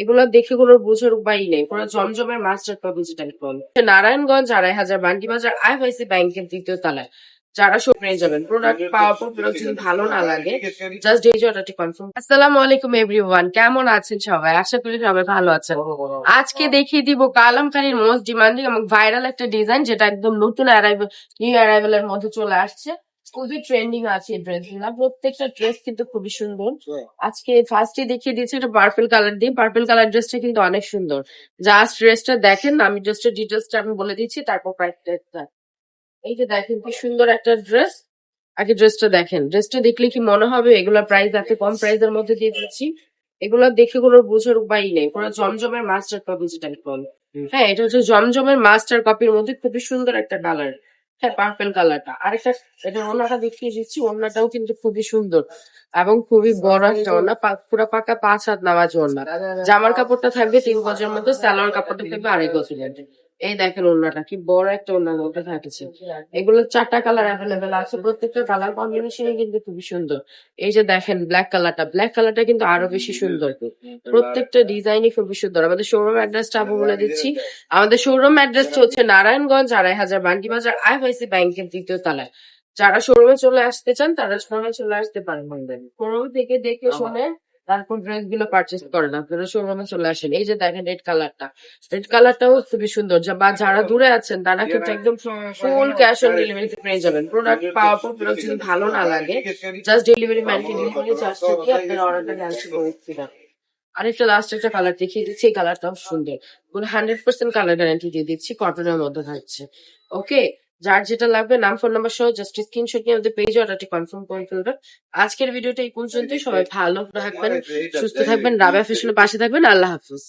এগুলো দেখে কোনো বোঝার উপায় নেই। পুরো জমজমের মাস্টার কপি যেটা বলে। নারায়ণগঞ্জ ২৫০০ বান্টি বাজার আইএফআইসি ব্যাংকের ৩য় তলায়। যারা সব পেয়ে যাবেন প্রোডাক্ট পাওয়ারফুল, প্রোডাক্ট যদি ভালো না লাগে জাস্ট এই অর্ডারটি কনফার্ম। আসসালামু আলাইকুম এভরিওয়ান, কেমন আছেন সবাই? আশা করি সবাই ভালো আছেন। আজকে দেখিয়ে দিব কালামকারীর মোস্ট ডিমান্ডিং এবং ভাইরাল একটা ডিজাইন, যেটা একদম নতুন নিউ অ্যারাইভেলের মধ্যে চলে আসছে। খুবই ট্রেন্ডিং আছে এই ড্রেস গুলা, প্রত্যেকটা ড্রেস কিন্তু খুবই সুন্দর। আজকে ফার্স্টে দেখিয়ে দিয়েছি এটা পার্পল কালার দিয়ে। পার্পল কালার ড্রেসটা কিন্তু অনেক সুন্দর। জাস্ট ড্রেসটা দেখেন, আমি ড্রেসটার ডিটেলসটা আমি বলে দিচ্ছি, তারপর প্রাইসটা। এই যে দেখেন কি সুন্দর একটা ড্রেস। আগে ড্রেসটা দেখেন, ড্রেসটা দেখলে কি মনে হবে এগুলা প্রাইস এত কম প্রাইসের মধ্যে দিয়ে দিচ্ছি? এগুলা দেখে কোনো বোঝার উপায় নেই। পুরো জমজমের মাস্টার কপি যেটা বলে। হ্যাঁ, এটা হচ্ছে জমজমের মাস্টার কপির মধ্যে খুবই সুন্দর একটা কালার। হ্যাঁ, পার্পল কালারটা। আরেকটা, এটা ওড়নাটা দেখিয়ে দিচ্ছি, ওড়নাটাও কিন্তু খুবই সুন্দর এবং খুবই বড় একটা ওড়না, পুরো পাকা ৫ হাত নামাজ ওড়না। জামার কাপড়টা থাকবে ৩ গজের মতো, সালোয়ার কাপড়টা থাকবে ২.৫ গজের। এই দেখেন ওড়নাটা কি বড় একটা ওড়নার মধ্যে থাকছে। এগুলো ৪টা কালার অ্যাভেলেবেল আছে, প্রত্যেকটা কালার কম্বিনেশনই কিন্তু খুবই সুন্দর। এই যে দেখেন ব্ল্যাক কালারটা কিন্তু আরো বেশি সুন্দর। প্রত্যেকটা ডিজাইনই খুবই সুন্দর। আমাদের শোরুম অ্যাড্রেসটা আমি বলে দিচ্ছি। আমাদের শোরুম অ্যাড্রেসটা হচ্ছে নারায়ণগঞ্জ ২৫০০ বান্টি বাজার আইএফআইসি ব্যাংকের ৩য় তলায়। যারা শোরুমে চলে আসতে চান তারা শোরুমে চলে আসতে পারেন। শোরুম থেকে দেখে শুনে তারপর ড্রেস গুলো পারচেস করেন, আপনারা শোরুমে চলে আসেন। এই যে দেখেন রেড কালারটাও খুবই সুন্দর। বা যারা দূরে আছেন তারা কিন্তু একদম ফুল ক্যাশ অন ডেলিভারিতে পেয়ে যাবেন। প্রোডাক্ট পাওয়ারফুল, প্রোডাক্ট যদি ভালো না লাগে জাস্ট ডেলিভারি ম্যানকে ডেলিভারি চার্জ দিয়ে আপনার অর্ডারটা ক্যান্সেল করে দিবেন। আরেকটা লাস্ট একটা কালার দেখিয়ে দিচ্ছি, এই কালারটাও সুন্দর। 100% কালার গ্যারান্টি দিয়ে দিচ্ছি, কটনের মধ্যে থাকছে। ওকে, যার যেটা লাগবে নাম ফোন নাম্বার সহ জাস্ট স্ক্রিনশট নিয়ে আমাদের পেজে অর্ডারটি কনফার্ম করে ফেলবেন। আজকের ভিডিওটা এই পর্যন্তই। সবাই ভালো থাকবেন, সুস্থ থাকবেন, রাবেয়া ফ্যাশনের পাশে থাকবেন। আল্লাহ হাফিজ।